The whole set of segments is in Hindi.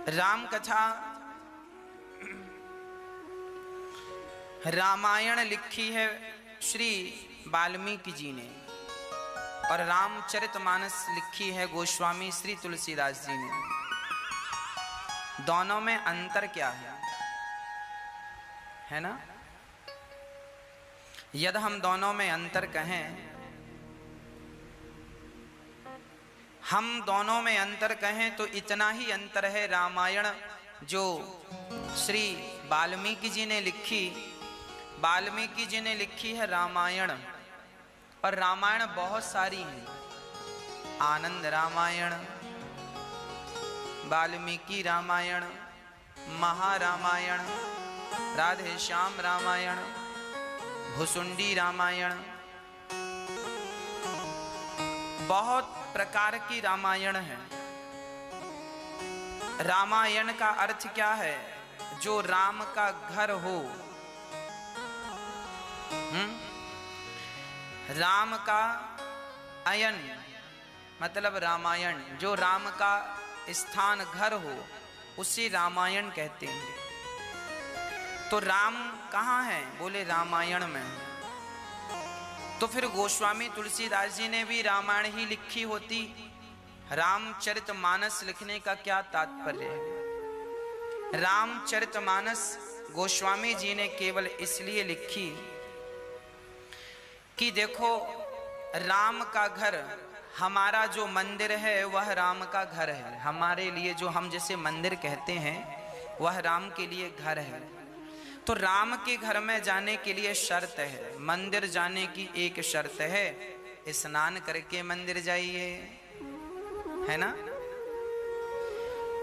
राम कथा रामायण लिखी है श्री वाल्मीकि जी ने और रामचरितमानस लिखी है गोस्वामी श्री तुलसीदास जी ने। दोनों में अंतर क्या है ना? यदि हम दोनों में अंतर कहें, तो इतना ही अंतर है। रामायण जो श्री वाल्मीकि जी ने लिखी है रामायण, और रामायण बहुत सारी हैं। आनंद रामायण, वाल्मीकि रामायण, महारामायण, राधे श्याम रामायण, भुसुंडी रामायण, बहुत प्रकार की रामायण है। रामायण का अर्थ क्या है? जो राम का घर हो। राम का अयन मतलब रामायण, जो राम का स्थान घर हो उसे रामायण कहते हैं। तो राम कहाँ है? बोले रामायण में। तो फिर गोस्वामी तुलसीदास जी ने भी रामायण ही लिखी होती। रामचरितमानस लिखने का क्या तात्पर्य है? रामचरितमानस गोस्वामी जी ने केवल इसलिए लिखी कि देखो, राम का घर, हमारा जो मंदिर है वह राम का घर है। हमारे लिए जो हम जैसे मंदिर कहते हैं वह राम के लिए घर है। तो राम के घर में जाने के लिए शर्त है, मंदिर जाने की एक शर्त है, स्नान करके मंदिर जाइए, है ना?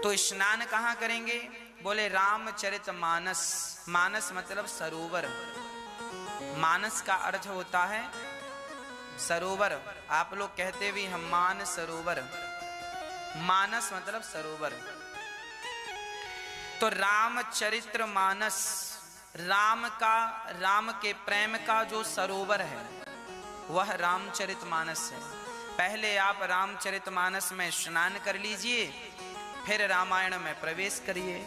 तो स्नान कहाँ करेंगे? बोले रामचरितमानस। मानस मतलब सरोवर। मानस का अर्थ होता है सरोवर। आप लोग कहते भी हम मान सरोवर, मानस मतलब सरोवर। तो रामचरितमानस, राम के प्रेम का जो सरोवर है वह रामचरितमानस है। पहले आप रामचरितमानस में स्नान कर लीजिए, फिर रामायण में प्रवेश करिए।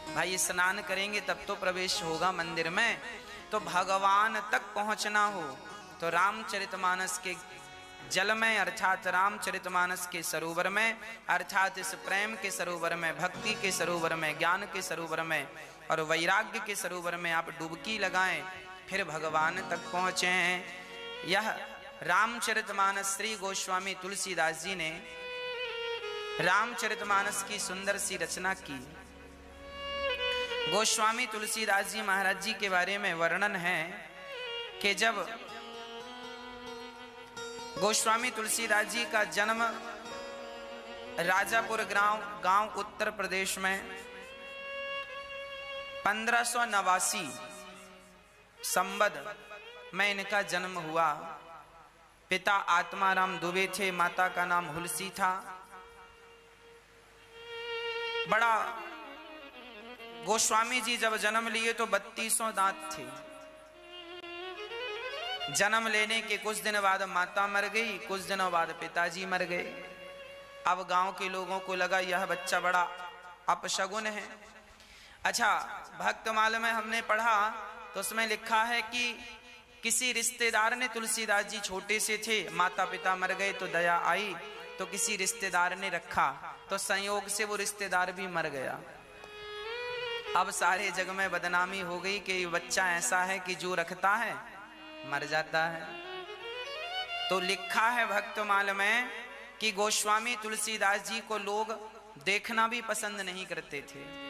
भाई स्नान करेंगे तब तो प्रवेश होगा मंदिर में। तो भगवान तक पहुंचना हो तो रामचरितमानस के जल में, अर्थात रामचरितमानस के सरोवर में, अर्थात इस प्रेम के सरोवर में, भक्ति के सरोवर में, ज्ञान के सरोवर में और वैराग्य के सरोवर में आप डुबकी लगाएं, फिर भगवान तक पहुँचे। यह रामचरितमानस श्री गोस्वामी तुलसीदास जी ने रामचरितमानस की सुंदर सी रचना की। गोस्वामी तुलसीदास जी महाराज जी के बारे में वर्णन है कि जब गोस्वामी तुलसीदास जी का जन्म राजापुर गांव उत्तर प्रदेश में 1589 संवत में इनका जन्म हुआ। पिता आत्माराम दुबे थे, माता का नाम हुलसी था। बड़ा गोस्वामी जी जब जन्म लिए तो 32 दांत थे। जन्म लेने के कुछ दिन बाद माता मर गई, कुछ दिनों बाद पिताजी मर गए। अब गांव के लोगों को लगा यह बच्चा बड़ा अपशगुन है। अच्छा, भक्तमाल में हमने पढ़ा तो उसमें लिखा है कि किसी रिश्तेदार ने, तुलसीदास जी छोटे से थे, माता पिता मर गए तो दया आई तो किसी रिश्तेदार ने रखा, तो संयोग से वो रिश्तेदार भी मर गया। अब सारे जग में बदनामी हो गई कि बच्चा ऐसा है कि जो रखता है मर जाता है। तो लिखा है भक्तमाल में कि गोस्वामी तुलसीदास जी को लोग देखना भी पसंद नहीं करते थे,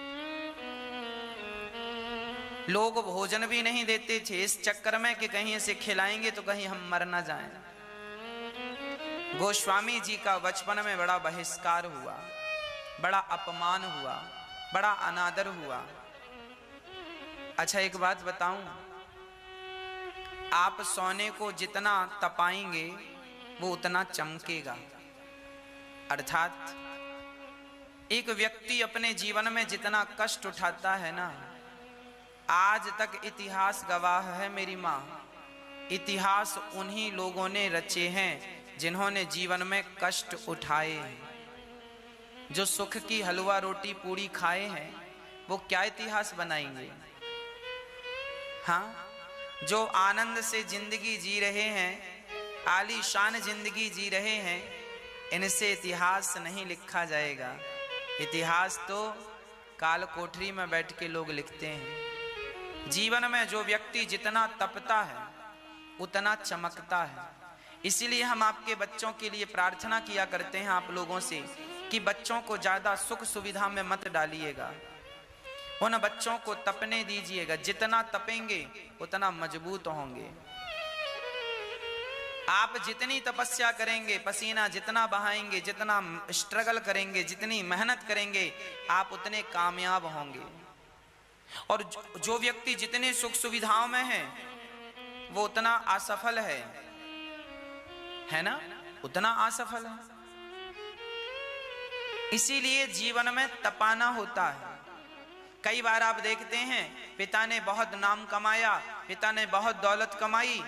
लोग भोजन भी नहीं देते थे, इस चक्कर में कि कहीं इसे खिलाएंगे तो कहीं हम मर ना जाएं। गोस्वामी जी का बचपन में बड़ा बहिष्कार हुआ, बड़ा अपमान हुआ, बड़ा अनादर हुआ। अच्छा, एक बात बताऊं, आप सोने को जितना तपाएंगे वो उतना चमकेगा। अर्थात एक व्यक्ति अपने जीवन में जितना कष्ट उठाता है ना, आज तक इतिहास गवाह है मेरी माँ, इतिहास उन्हीं लोगों ने रचे हैं जिन्होंने जीवन में कष्ट उठाए हैं। जो सुख की हलवा रोटी पूड़ी खाए हैं वो क्या इतिहास बनाएंगे? हाँ, जो आनंद से जिंदगी जी रहे हैं, आलीशान जिंदगी जी रहे हैं, इनसे इतिहास नहीं लिखा जाएगा। इतिहास तो काल कोठरी में बैठ के लोग लिखते हैं। जीवन में जो व्यक्ति जितना तपता है उतना चमकता है। इसीलिए हम आपके बच्चों के लिए प्रार्थना किया करते हैं आप लोगों से कि बच्चों को ज्यादा सुख सुविधा में मत डालिएगा, उन बच्चों को तपने दीजिएगा। जितना तपेंगे उतना मजबूत होंगे। आप जितनी तपस्या करेंगे, पसीना जितना बहाएंगे, जितना स्ट्रगल करेंगे, जितनी मेहनत करेंगे, आप उतने कामयाब होंगे। और जो व्यक्ति जितने सुख सुविधाओं में है वो उतना असफल है ना, उतना असफल है। इसीलिए जीवन में तपाना होता है। कई बार आप देखते हैं पिता ने बहुत नाम कमाया, पिता ने बहुत दौलत कमाई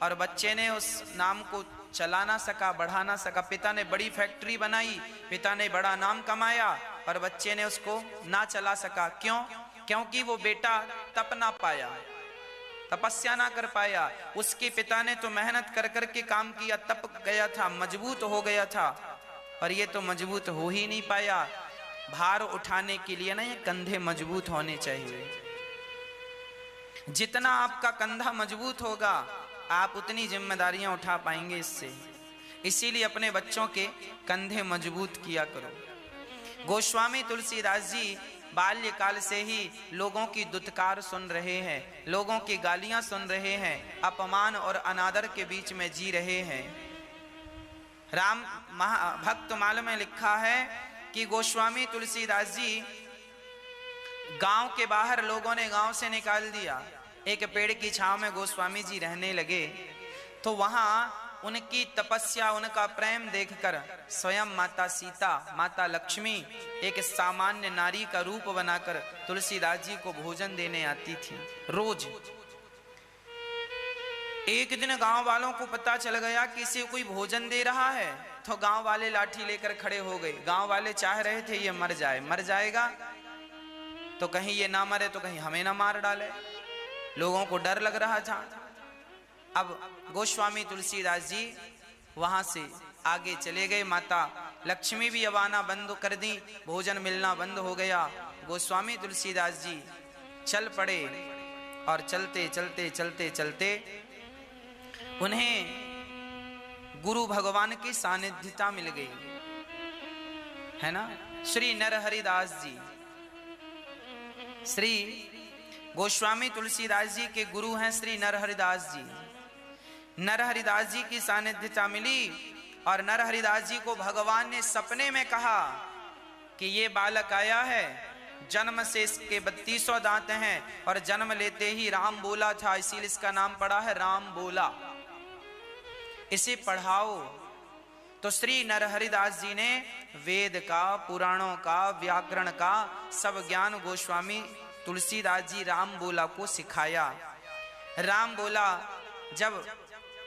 और बच्चे ने उस नाम को चला ना सका, बढ़ा ना सका। पिता ने बड़ी फैक्ट्री बनाई, पिता ने बड़ा नाम कमाया और बच्चे ने उसको ना चला सका। क्यों? क्योंकि वो बेटा तप ना पाया, तपस्या ना कर पाया। उसके पिता ने तो मेहनत कर कर के काम किया, तप गया था, मजबूत हो गया था, और ये तो मजबूत हो ही नहीं पाया। भार उठाने के लिए ना ये कंधे मजबूत होने चाहिए। जितना आपका कंधा मजबूत होगा आप उतनी जिम्मेदारियां उठा पाएंगे इससे। इसीलिए अपने बच्चों के कंधे मजबूत किया करो। गोस्वामी तुलसीदास जी बाल्यकाल से ही लोगों की दुत्कार सुन रहे हैं, लोगों की गालियां सुन रहे हैं, अपमान और अनादर के बीच में जी रहे हैं। राम भक्तमाल में लिखा है कि गोस्वामी तुलसीदास जी गांव के बाहर लोगों ने गांव से निकाल दिया। एक पेड़ की छांव में गोस्वामी जी रहने लगे तो वहां उनकी तपस्या, उनका प्रेम देखकर स्वयं माता सीता, माता लक्ष्मी एक सामान्य नारी का रूप बनाकर तुलसीदास जी को भोजन देने आती थी रोज। एक दिन गांव वालों को पता चल गया कि इसे कोई भोजन दे रहा है, तो गांव वाले लाठी लेकर खड़े हो गए। गांव वाले चाह रहे थे ये मर जाए, मर जाएगा तो कहीं ये ना मरे तो कहीं हमें ना मार डाले। लोगों को डर लग रहा था। अब गोस्वामी तुलसीदास जी वहां से आगे चले गए। माता लक्ष्मी भी अब आना बंद कर दी, भोजन मिलना बंद हो गया। गोस्वामी तुलसीदास जी चल पड़े और चलते चलते चलते चलते उन्हें गुरु भगवान की सानिध्यता मिल गई, है ना। श्री नरहरिदास जी, श्री गोस्वामी तुलसीदास जी के गुरु हैं श्री नरहरिदास जी। नरहरिदास जी की सानिध्यता मिली और नरहरिदास जी को भगवान ने सपने में कहा कि ये बालक आया है, जन्म से इसके 3200 दांत हैं और जन्म लेते ही राम बोला था, इसीलिए इसका नाम पड़ा है राम बोला, इसे पढ़ाओ। तो श्री नरहरिदास जी ने वेद का, पुराणों का, व्याकरण का सब ज्ञान गोस्वामी तुलसीदास जी राम बोला को सिखाया। राम बोला जब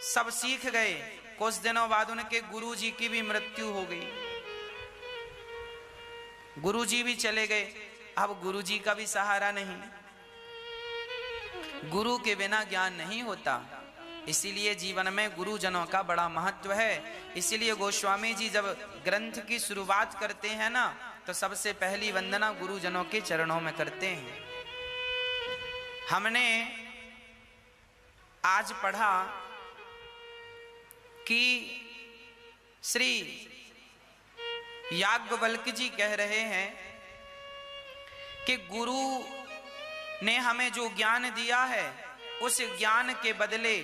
सब सीख गए, कुछ दिनों बाद उनके गुरु जी की भी मृत्यु हो गई। गुरु जी भी चले गए। अब गुरु जी का भी सहारा नहीं, गुरु के बिना ज्ञान नहीं होता। इसीलिए जीवन में गुरुजनों का बड़ा महत्व है। इसीलिए गोस्वामी जी जब ग्रंथ की शुरुआत करते हैं ना, तो सबसे पहली वंदना गुरुजनों के चरणों में करते हैं। हमने आज पढ़ा कि श्री याज्ञवल्क्य जी कह रहे हैं कि गुरु ने हमें जो ज्ञान दिया है उस ज्ञान के बदले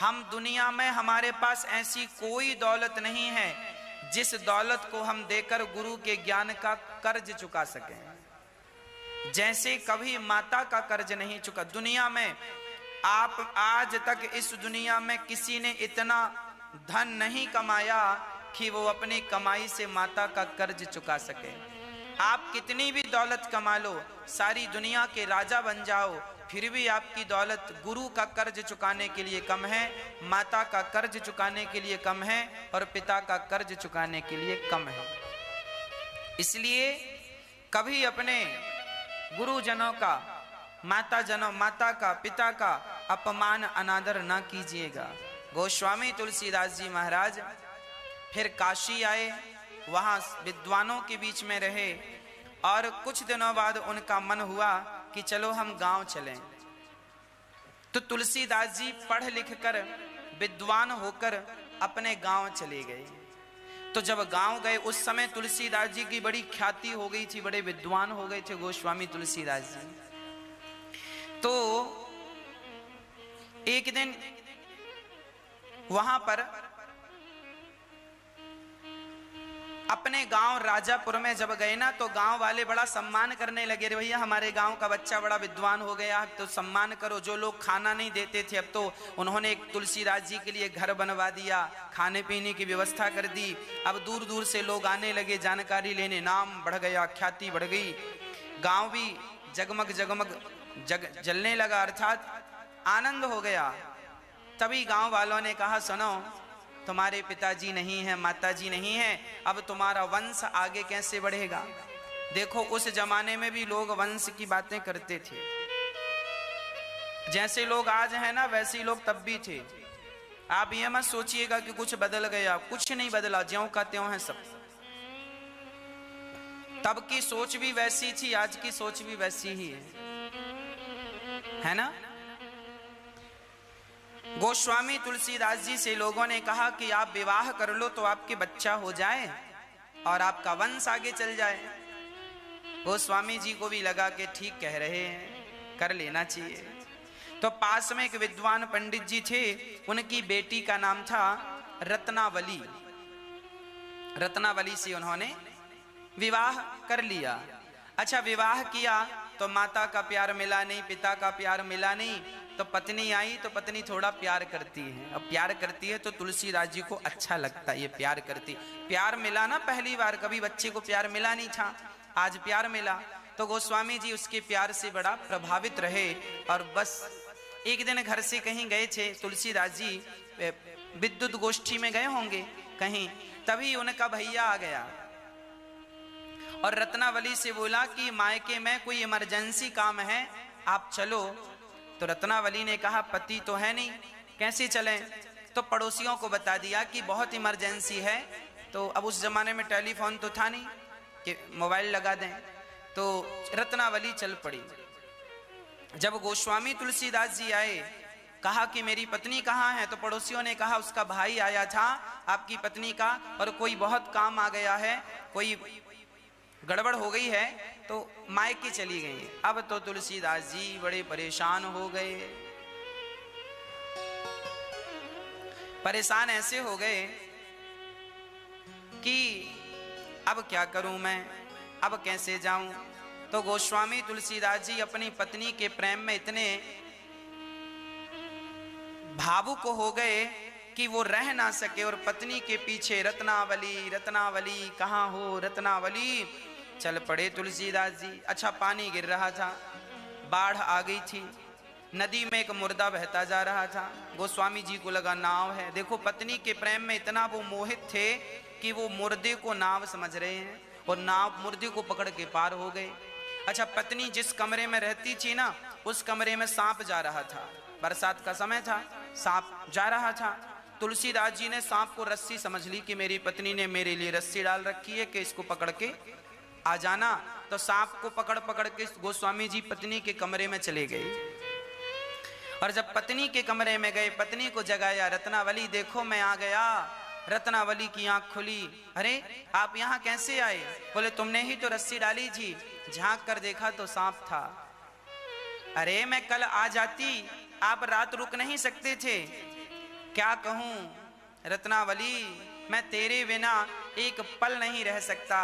हम दुनिया में, हमारे पास ऐसी कोई दौलत नहीं है जिस दौलत को हम देकर गुरु के ज्ञान का कर्ज चुका सकें। जैसे कभी माता का कर्ज नहीं चुका। दुनिया में आप आज तक इस दुनिया में किसी ने इतना धन नहीं कमाया कि वो अपनी कमाई से माता का कर्ज चुका सके। आप कितनी भी दौलत कमा लो, सारी दुनिया के राजा बन जाओ, फिर भी आपकी दौलत गुरु का कर्ज चुकाने के लिए कम है, माता का कर्ज चुकाने के लिए कम है और पिता का कर्ज चुकाने के लिए कम है। इसलिए कभी अपने गुरुजनों का, माता का, पिता का अपमान अनादर ना कीजिएगा। गोस्वामी तुलसीदास जी महाराज फिर काशी आए, वहां विद्वानों के बीच में रहे और कुछ दिनों बाद उनका मन हुआ कि चलो हम गांव चलें। तो तुलसीदास जी पढ़ लिख कर विद्वान होकर अपने गांव चले गए। तो जब गांव गए उस समय तुलसीदास जी की बड़ी ख्याति हो गई थी, बड़े विद्वान हो गए थे गोस्वामी तुलसीदास जी। तो एक दिन वहां पर अपने गांव राजापुर में जब गए ना, तो गांव वाले बड़ा सम्मान करने लगे। रे भैया, हमारे गांव का बच्चा बड़ा विद्वान हो गया, तो सम्मान करो। जो लोग खाना नहीं देते थे, अब तो उन्होंने एक तुलसीदास जी के लिए घर बनवा दिया, खाने पीने की व्यवस्था कर दी। अब दूर दूर से लोग आने लगे जानकारी लेने, नाम बढ़ गया, ख्याति बढ़ गई, गांव भी जगमग जगमग जलने लगा, अर्थात आनंद हो गया। तभी गांव वालों ने कहा, सुनो, तुम्हारे पिताजी नहीं है, माताजी नहीं है, अब तुम्हारा वंश आगे कैसे बढ़ेगा। देखो उस जमाने में भी लोग वंश की बातें करते थे। जैसे लोग आज हैं ना, वैसे ही लोग तब भी थे। आप ये मत सोचिएगा कि कुछ बदल गया, कुछ नहीं बदला, ज्यों का त्यों है सब। तब की सोच भी वैसी थी, आज की सोच भी वैसी ही है ना। गोस्वामी तुलसीदास जी से लोगों ने कहा कि आप विवाह कर लो तो आपके बच्चा हो जाए और आपका वंश आगे चल जाए। गोस्वामी जी को भी लगा कि ठीक कह रहे हैं, कर लेना चाहिए। तो पास में एक विद्वान पंडित जी थे, उनकी बेटी का नाम था रत्नावली। रत्नावली से उन्होंने विवाह कर लिया। अच्छा, विवाह किया तो माता का प्यार मिला नहीं, पिता का प्यार मिला नहीं, तो पत्नी आई। तो पत्नी थोड़ा प्यार करती है, अब प्यार करती है तो तुलसीदास जी को अच्छा लगता है, ये प्यार करती। प्यार मिला ना पहली बार, कभी बच्चे को प्यार मिला नहीं था, आज प्यार मिला। तो गोस्वामी जी उसके प्यार से बड़ा प्रभावित रहे। और बस एक दिन घर से कहीं गए थे तुलसीदास जी, विद्युत गोष्ठी में गए होंगे कहीं, तभी उनका भैया आ गया और रत्नावली से बोला कि मायके में कोई इमरजेंसी काम है, आप चलो। तो रत्नावली ने कहा, पति तो है नहीं, कैसे चलें। तो पड़ोसियों को बता दिया कि बहुत इमरजेंसी है। तो अब उस जमाने में टेलीफोन तो था नहीं कि मोबाइल लगा दें, तो रत्नावली चल पड़ी। जब गोस्वामी तुलसीदास जी आए, कहा कि मेरी पत्नी कहाँ है, तो पड़ोसियों ने कहा उसका भाई आया था आपकी पत्नी का, और कोई बहुत काम आ गया है, कोई गड़बड़ हो गई है, तो मायके चली गई। अब तो तुलसीदास जी बड़े परेशान हो गए। परेशान ऐसे हो गए कि अब क्या करूं मैं, अब कैसे जाऊं। तो गोस्वामी तुलसीदास जी अपनी पत्नी के प्रेम में इतने भावुक हो गए कि वो रह ना सके और पत्नी के पीछे रत्नावली रत्नावली कहाँ हो रत्नावली चल पड़े तुलसीदास जी। अच्छा, पानी गिर रहा था, बाढ़ आ गई थी, नदी में एक मुर्दा बहता जा रहा था। गोस्वामी जी को लगा नाव है। देखो पत्नी के प्रेम में इतना वो मोहित थे कि वो मुर्दे को नाव समझ रहे हैं और नाव मुर्दे को पकड़ के पार हो गए। अच्छा, पत्नी जिस कमरे में रहती थी ना, उस कमरे में सांप जा रहा था, बरसात का समय था, सांप जा रहा था। तुलसीदास जी ने सांप को रस्सी समझ ली कि मेरी पत्नी ने मेरे लिए रस्सी डाल रखी है कि इसको पकड़ के आ जाना। तो सांप को पकड़ पकड़ के गोस्वामी जी पत्नी के कमरे में चले गए। और जब पत्नी के कमरे में गए, पत्नी को जगाया, रत्नावली देखो मैं आ गया। रत्नावली की आंख खुली, अरे आप यहाँ कैसे आए। बोले तुमने ही तो रस्सी डाली थी, झांक कर देखा तो सांप था। अरे मैं कल आ जाती, आप रात रुक नहीं सकते थे। क्या कहूं रत्नावली, मैं तेरे बिना एक पल नहीं रह सकता,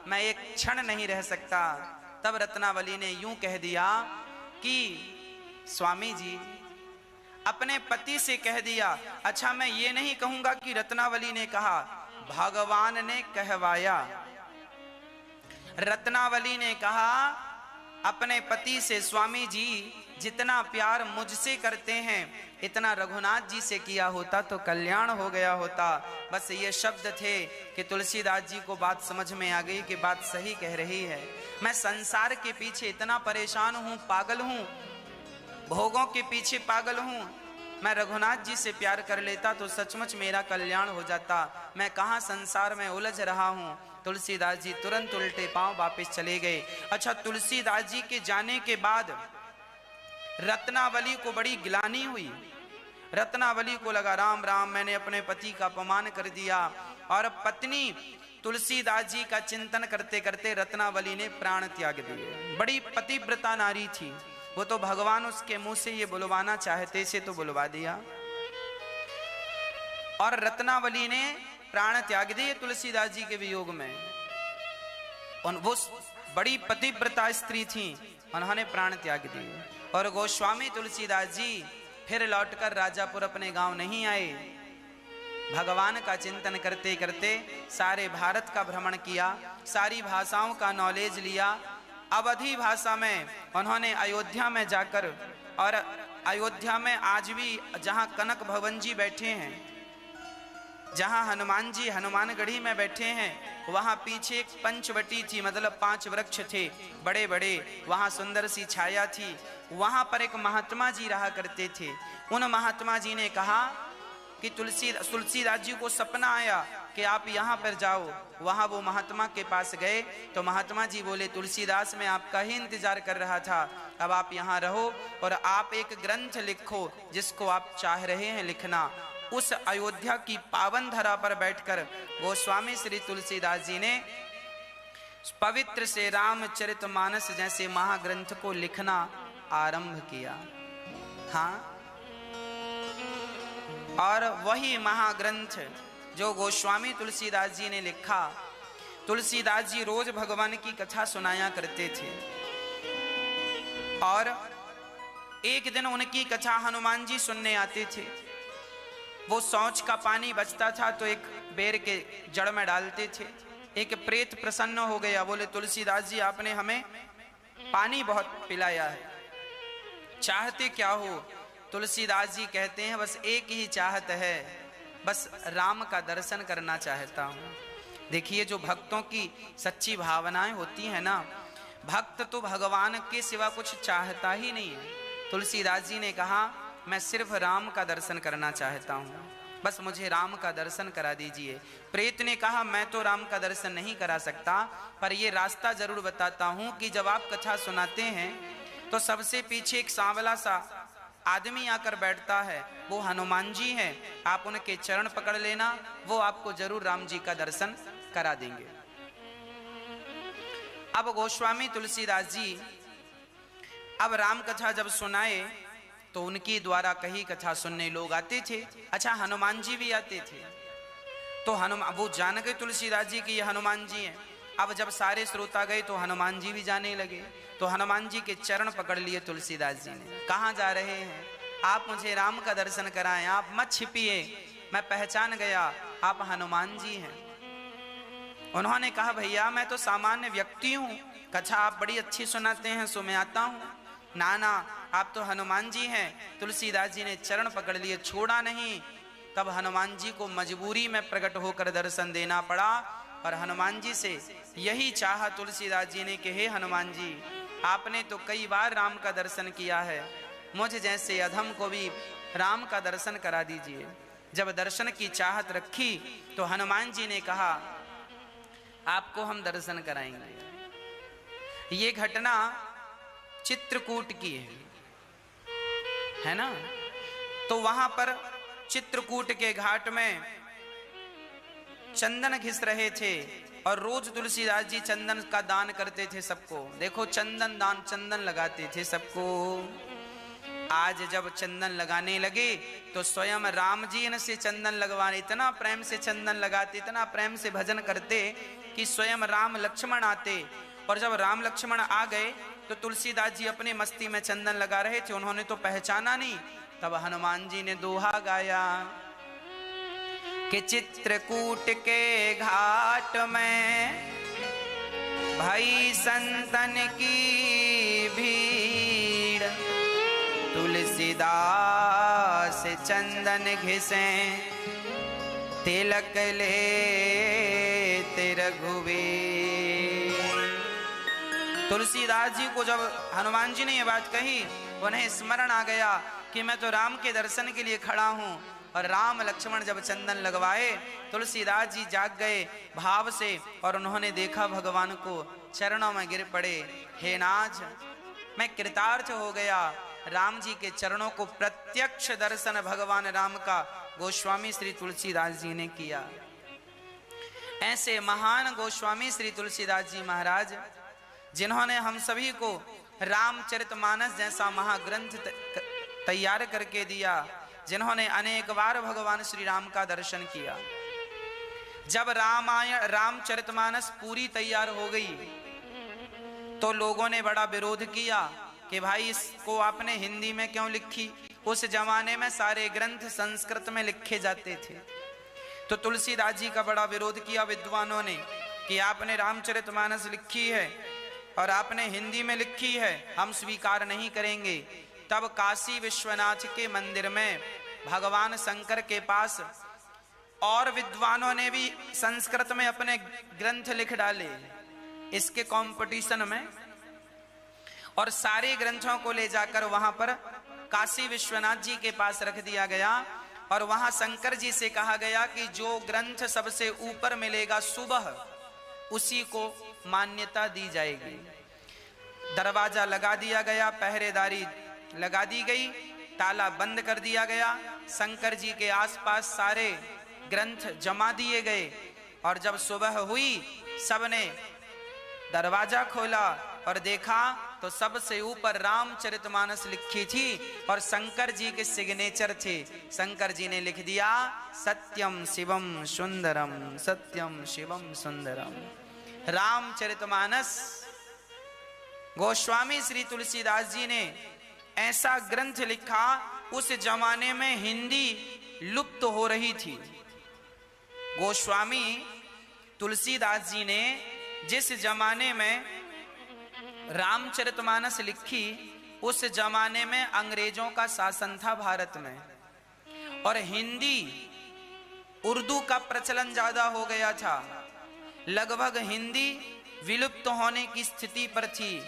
मैं एक क्षण नहीं रह सकता। तब रत्नावली ने यूं कह दिया कि स्वामी जी, अपने पति से कह दिया। अच्छा, मैं ये नहीं कहूंगा कि रत्नावली ने कहा, भगवान ने कहवाया। रत्नावली ने कहा अपने पति से, स्वामी जी जितना प्यार मुझसे करते हैं इतना रघुनाथ जी से किया होता तो कल्याण हो गया होता। बस ये शब्द थे कि तुलसीदास जी को बात समझ में आ गई कि बात सही कह रही है। मैं संसार के पीछे इतना परेशान हूँ, पागल हूँ, भोगों के पीछे पागल हूँ। मैं रघुनाथ जी से प्यार कर लेता तो सचमुच मेरा कल्याण हो जाता। मैं कहाँ संसार में उलझ रहा हूँ। तुलसीदास जी तुरंत उल्टे पांव वापस चले गए। अच्छा, तुलसीदास जी के जाने के बाद रत्नावली को बड़ी गिलानी हुई। रत्नावली को लगा राम राम, मैंने अपने पति का अपमान कर दिया। और पत्नी तुलसीदास जी का चिंतन करते करते रत्नावली ने प्राण त्याग दिए। बड़ी पतिव्रता नारी थी वो, तो भगवान उसके मुंह से ये बुलवाना चाहते से तो बुलवा दिया। और रत्नावली ने प्राण त्याग दिए तुलसीदास जी के वियोग में। वो बड़ी पतिव्रता स्त्री थी, उन्होंने प्राण त्याग दिए। और गोस्वामी तुलसीदास जी फिर लौटकर राजापुर अपने गांव नहीं आए। भगवान का चिंतन करते करते सारे भारत का भ्रमण किया, सारी भाषाओं का नॉलेज लिया। अवधी भाषा में उन्होंने अयोध्या में जाकर, और अयोध्या में आज भी जहां कनक भवन जी बैठे हैं, जहां हनुमान जी हनुमानगढ़ी में बैठे हैं, वहां पीछे एक पंचवटी थी, मतलब 5 वृक्ष थे बड़े बड़े, वहां सुंदर सी छाया थी। वहां पर एक महात्मा जी रहा करते थे। उन महात्मा जी ने कहा कि तुलसीदास जी को सपना आया कि आप यहाँ पर जाओ। वहां वो महात्मा के पास गए तो महात्मा जी बोले, तुलसीदास मैं आपका ही इंतजार कर रहा था, अब आप यहाँ रहो और आप एक ग्रंथ लिखो जिसको आप चाह रहे हैं लिखना। उस अयोध्या की पावन धरा पर बैठकर गोस्वामी श्री तुलसीदास जी ने पवित्र से रामचरितमानस जैसे महाग्रंथ को लिखना आरंभ किया। हाँ, और वही महाग्रंथ जो गोस्वामी तुलसीदास जी ने लिखा, तुलसीदास जी रोज भगवान की कथा सुनाया करते थे। और एक दिन उनकी कथा हनुमान जी सुनने आते थे। वो शौच का पानी बचता था तो एक बेर के जड़ में डालते थे। एक प्रेत प्रसन्न हो गया, बोले तुलसीदास जी आपने हमें पानी बहुत पिलाया है, चाहते क्या हो? तुलसीदास जी कहते हैं बस एक ही चाहत है, बस राम का दर्शन करना चाहता हूँ। देखिए जो भक्तों की सच्ची भावनाएं होती है ना, भक्त तो भगवान के सिवा कुछ चाहता ही नहीं है। तुलसीदास जी ने कहा मैं सिर्फ राम का दर्शन करना चाहता हूँ, बस मुझे राम का दर्शन करा दीजिए। प्रेत ने कहा मैं तो राम का दर्शन नहीं करा सकता, पर ये रास्ता जरूर बताता हूँ कि जब आप कथा सुनाते हैं तो सबसे पीछे एक सांवला सा आदमी आकर बैठता है, वो हनुमान जी हैं। आप उनके चरण पकड़ लेना, वो आपको जरूर राम जी का दर्शन करा देंगे। अब गोस्वामी तुलसीदास जी अब राम कथा जब सुनाए तो उनकी द्वारा कही कथा सुनने लोग आते थे। अच्छा, हनुमान जी भी आते थे। तो हनुमान वो जान गए तुलसीदास जी की ये हनुमान जी हैं। अब जब सारे श्रोता गए तो हनुमान जी भी जाने लगे। तो हनुमान जी के चरण पकड़ लिए तुलसीदास जी ने। कहाँ जा रहे हैं? आप मुझे राम का दर्शन कराएं, आप मत छिपिए, मैं पहचान गया आप हनुमान जी हैं। उन्होंने कहा भैया मैं तो सामान्य व्यक्ति हूँ, कथा आप बड़ी अच्छी सुनाते हैं सो मैं आता हूँ। ना ना, आप तो हनुमान जी हैं। तुलसीदास जी ने चरण पकड़ लिए, छोड़ा नहीं। तब हनुमान जी को मजबूरी में प्रकट होकर दर्शन देना पड़ा। और हनुमान जी से यही चाहा तुलसीदास जी ने कि हे हनुमान जी, आपने तो कई बार राम का दर्शन किया है, मुझ जैसे अधम को भी राम का दर्शन करा दीजिए। जब दर्शन की चाहत रखी तो हनुमान जी ने कहा आपको हम दर्शन कराएंगे। ये घटना चित्रकूट की है ना। तो वहां पर चित्रकूट के घाट में चंदन घिस रहे थे और रोज तुलसीदास जी चंदन का दान करते थे सबको। देखो चंदन दान, चंदन लगाते थे सबको। आज जब चंदन लगाने लगे तो स्वयं राम जी इनसे चंदन लगवाने, इतना प्रेम से चंदन लगाते, इतना प्रेम से भजन करते कि स्वयं राम लक्ष्मण आते। और जब राम लक्ष्मण आ गए तो तुलसीदास जी अपने मस्ती में चंदन लगा रहे थे, उन्होंने तो पहचाना नहीं। तब हनुमान जी ने दोहा गाया कि चित्रकूट के घाट में भई संतन की भीड़, तुलसीदास चंदन घिसे, तिलक ले रघुवीर। तुलसीदास जी को जब हनुमान जी ने ये बात कही, उन्हें स्मरण आ गया कि मैं तो राम के दर्शन के लिए खड़ा हूं। और राम लक्ष्मण जब चंदन लगवाए, तुलसीदास जी जाग गए भाव से, और उन्होंने देखा भगवान को, चरणों में गिर पड़े। हे नाथ, मैं कृतार्थ हो गया। राम जी के चरणों को प्रत्यक्ष दर्शन भगवान राम का गोस्वामी श्री तुलसीदास जी ने किया। ऐसे महान गोस्वामी श्री तुलसीदास जी महाराज, जिन्होंने हम सभी को रामचरितमानस जैसा महाग्रंथ तैयार करके दिया, जिन्होंने अनेक बार भगवान श्री राम का दर्शन किया। जब रामचरितमानस पूरी तैयार हो गई तो लोगों ने बड़ा विरोध किया कि भाई इसको आपने हिंदी में क्यों लिखी। उस जमाने में सारे ग्रंथ संस्कृत में लिखे जाते थे। तो तुलसीदास जी का बड़ा विरोध किया विद्वानों ने कि आपने रामचरितमानस लिखी है और आपने हिंदी में लिखी है, हम स्वीकार नहीं करेंगे। तब काशी विश्वनाथ के मंदिर में भगवान शंकर के पास और विद्वानों ने भी संस्कृत में अपने ग्रंथ लिख डाले इसके कंपटीशन में, और सारे ग्रंथों को ले जाकर वहां पर काशी विश्वनाथ जी के पास रख दिया गया। और वहां शंकर जी से कहा गया कि जो ग्रंथ सबसे ऊपर मिलेगा सुबह, उसी को मान्यता दी जाएगी। दरवाजा लगा दिया गया, पहरेदारी लगा दी गई, ताला बंद कर दिया गया। शंकर जी के आसपास सारे ग्रंथ जमा दिए गए, और जब सुबह हुई सबने दरवाजा खोला और देखा तो सबसे ऊपर रामचरितमानस लिखी थी और शंकर जी के सिग्नेचर थे। शंकर जी ने लिख दिया, सत्यम शिवम सुंदरम, सत्यम शिवम सुंदरम। रामचरितमानस गोस्वामी श्री तुलसीदास जी ने ऐसा ग्रंथ लिखा, उस जमाने में हिंदी लुप्त हो रही थी। गोस्वामी तुलसीदास जी ने जिस जमाने में रामचरितमानस लिखी, उस जमाने में अंग्रेजों का शासन था भारत में, और हिंदी उर्दू का प्रचलन ज्यादा हो गया था। लगभग हिंदी विलुप्त होने की स्थिति पर थी।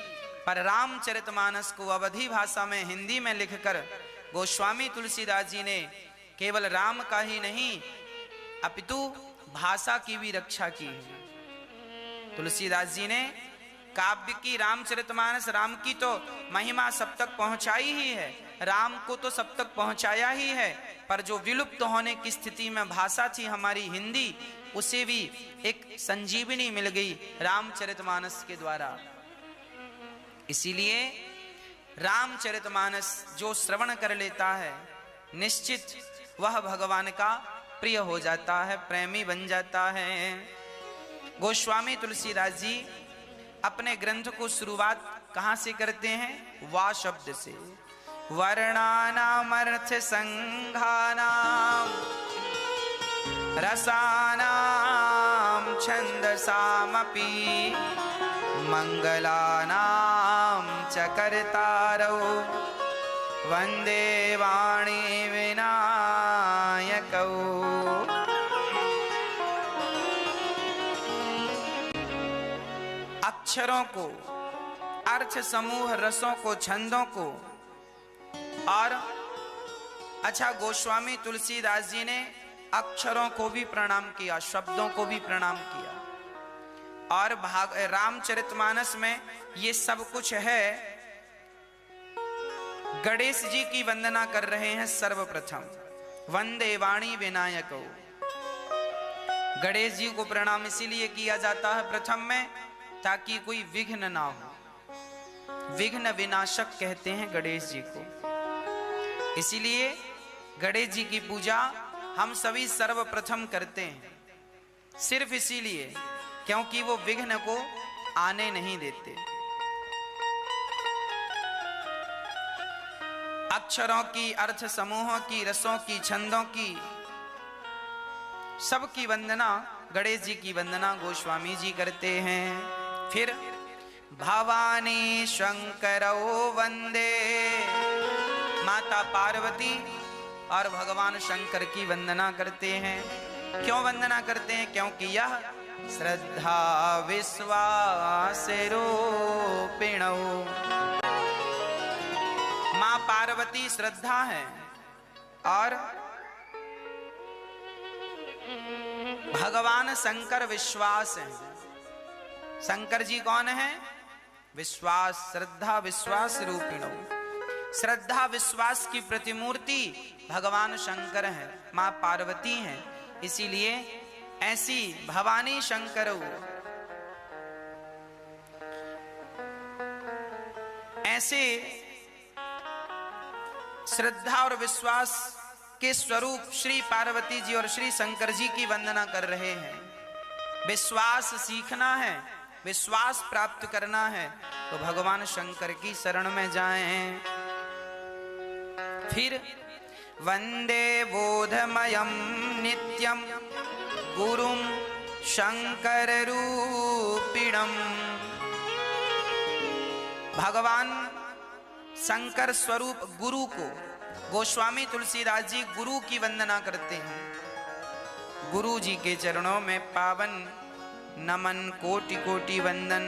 पर रामचरितमानस को अवधी भाषा में हिंदी में लिखकर गोस्वामी तुलसीदास जी ने केवल राम का ही नहीं अपितु भाषा की भी रक्षा की है। तुलसीदास जी ने काव्य की, रामचरितमानस राम की तो महिमा सब तक पहुंचाई ही है, राम को तो सब तक पहुंचाया ही है, पर जो विलुप्त होने की स्थिति में भाषा थी हमारी हिंदी, उसे भी एक संजीवनी मिल गई रामचरितमानस के द्वारा। इसीलिए रामचरितमानस जो श्रवण कर लेता है, निश्चित वह भगवान का प्रिय हो जाता है, प्रेमी बन जाता है। गोस्वामी तुलसीदास जी अपने ग्रंथ को शुरुआत कहां से करते हैं? वा शब्द से। वर्णानामर्थ संघानाम रसानाम छंदसामपि मंगलानाम च कर्तारौ वंदे वाणी विनायकौ। अक्षरों को, अर्थ समूह, रसों को, छंदों को, और अच्छा गोस्वामी तुलसीदास जी ने अक्षरों को भी प्रणाम किया, शब्दों को भी प्रणाम किया। और रामचरितमानस में ये सब कुछ है। गणेश जी की वंदना कर रहे हैं सर्वप्रथम, वंदे वाणी विनायको। गणेश जी को प्रणाम इसीलिए किया जाता है प्रथम में, ताकि कोई विघ्न ना हो। विघ्न विनाशक कहते हैं गणेश जी को। इसीलिए गणेश जी की पूजा हम सभी सर्वप्रथम करते हैं, सिर्फ इसीलिए क्योंकि वो विघ्न को आने नहीं देते। अक्षरों की, अर्थ समूहों की, रसों की, छंदों की, सबकी वंदना, गणेश जी की वंदना गोस्वामी जी करते हैं। फिर भवानी शंकरौ वंदे माता पार्वती और भगवान शंकर की वंदना करते हैं। क्यों वंदना करते हैं? क्योंकि यह श्रद्धा विश्वास रूपिणौ। मां पार्वती श्रद्धा है और भगवान शंकर विश्वास है। शंकर जी कौन है? विश्वास, श्रद्धा विश्वास रूपिणौ। श्रद्धा विश्वास की प्रतिमूर्ति भगवान शंकर है, मां पार्वती है। इसीलिए ऐसी भवानी शंकरौ, ऐसे श्रद्धा और विश्वास के स्वरूप श्री पार्वती जी और श्री शंकर जी की वंदना कर रहे हैं। विश्वास सीखना है, विश्वास प्राप्त करना है तो भगवान शंकर की शरण में जाएं। फिर वंदे बोधमयं नित्यं गुरुं शंकर रूपिणं। भगवान शंकर स्वरूप गुरु को गोस्वामी तुलसीदास जी गुरु की वंदना करते हैं। गुरु जी के चरणों में पावन नमन कोटि कोटि वंदन।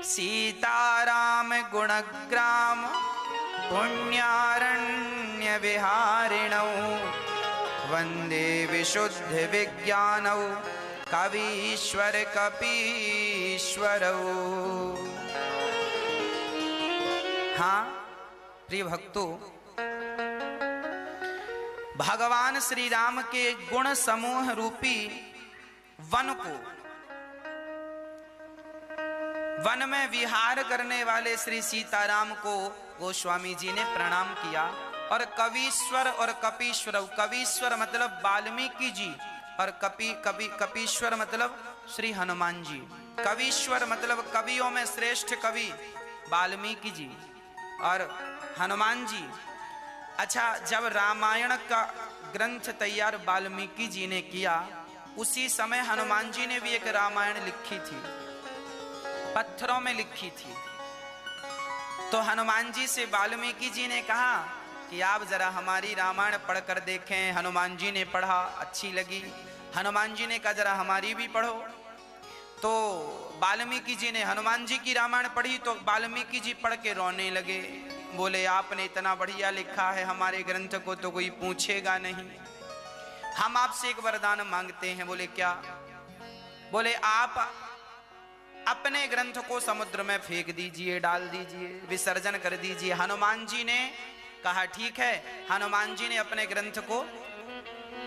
सीताराम गुणग्राम पुण्यारण्य विहारिणौ वंदे विशुद्ध विज्ञानौ कवीश्वर कपीश्वरौ। हाँ प्रिय भक्तों, भगवान श्री राम के गुण समूह रूपी वन को, वन में विहार करने वाले श्री सीताराम को गोस्वामी जी ने प्रणाम किया। और कवीश्वर और कपीश्वर, कवीश्वर मतलब वाल्मीकि जी और कपीश्वर मतलब श्री हनुमान जी। कवीश्वर मतलब कवियों में श्रेष्ठ कवि वाल्मीकि जी और हनुमान जी। अच्छा, जब रामायण का ग्रंथ तैयार वाल्मीकि जी ने किया, उसी समय हनुमान जी ने भी एक रामायण लिखी थी, पत्थरों में लिखी थी। तो हनुमान जी से वाल्मीकि जी ने कहा कि आप जरा हमारी रामायण पढ़कर देखें। हनुमान जी ने पढ़ा, अच्छी लगी। हनुमान जी ने कहा जरा हमारी भी पढ़ो। तो वाल्मीकि जी ने हनुमान जी की रामायण पढ़ी तो वाल्मीकि जी पढ़ के रोने लगे। बोले आपने इतना बढ़िया लिखा है, हमारे ग्रंथ को तो कोई पूछेगा नहीं। हम आपसे एक वरदान मांगते हैं। बोले क्या? बोले आप अपने ग्रंथ को समुद्र में फेंक दीजिए, डाल दीजिए, विसर्जन कर दीजिए। हनुमान जी ने कहा ठीक है। हनुमान जी ने अपने ग्रंथ को,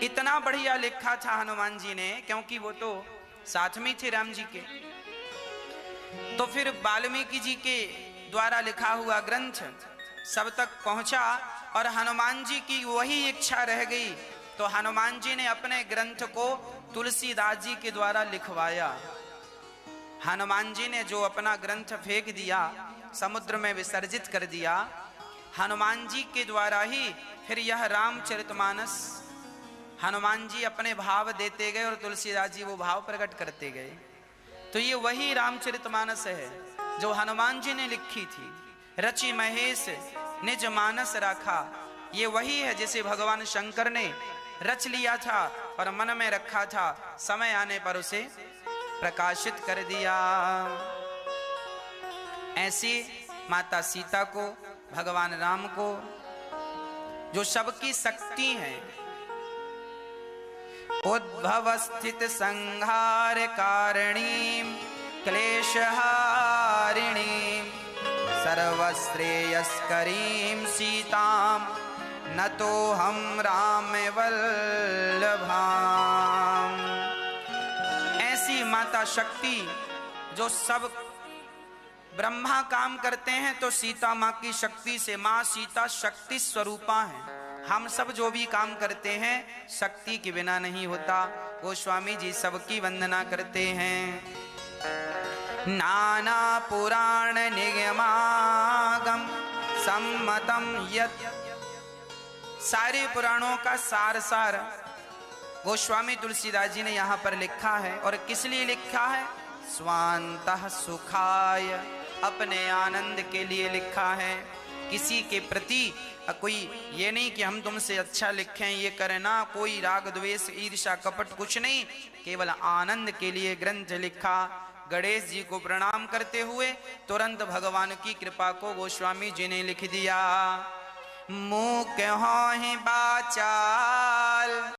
इतना बढ़िया लिखा था हनुमान जी ने, क्योंकि वो तो साथ में थे राम जी के। तो फिर वाल्मीकि जी के द्वारा लिखा हुआ ग्रंथ सब तक पहुंचा और हनुमान जी की वही इच्छा रह गई। तो हनुमान जी ने अपने ग्रंथ को तुलसीदास जी के द्वारा लिखवाया। हनुमान जी ने जो अपना ग्रंथ फेंक दिया, समुद्र में विसर्जित कर दिया, हनुमान जी के द्वारा ही फिर यह रामचरितमानस हनुमान जी अपने भाव देते गए और तुलसीदास जी वो भाव प्रकट करते गए। तो ये वही रामचरितमानस है जो हनुमान जी ने लिखी थी। रचि महेश निज मानस राखा, ये वही है जिसे भगवान शंकर ने रच लिया था और मन में रखा था, समय आने पर उसे प्रकाशित कर दिया। ऐसी माता सीता को, भगवान राम को, जो सबकी शक्ति है, उद्भव स्थित संहार कारिणी क्लेशहारिणी सर्वश्रेयस्करीं सीतां नतो हम राम वल्लभाम। ऐसी माता शक्ति जो सब ब्रह्मा काम करते हैं तो सीता माँ की शक्ति से, माँ सीता शक्ति स्वरूपा है। हम सब जो भी काम करते हैं शक्ति के बिना नहीं होता। गोस्वामी जी सबकी वंदना करते हैं। नाना पुराण निगमागम सम्मतम यत्, सारे पुराणों का सार गोस्वामी तुलसीदास जी ने यहाँ पर लिखा है। और किस लिए लिखा है? स्वांतः सुखाय, अपने आनंद के लिए लिखा है। किसी के प्रति कोई ये नहीं कि हम तुमसे अच्छा लिखें, ये करें ना, कोई राग द्वेष ईर्ष्या कपट कुछ नहीं, केवल आनंद के लिए ग्रंथ लिखा। गणेश जी को प्रणाम करते हुए तुरंत भगवान की कृपा को गोस्वामी जी ने लिख दिया। मूक होहि बाचाल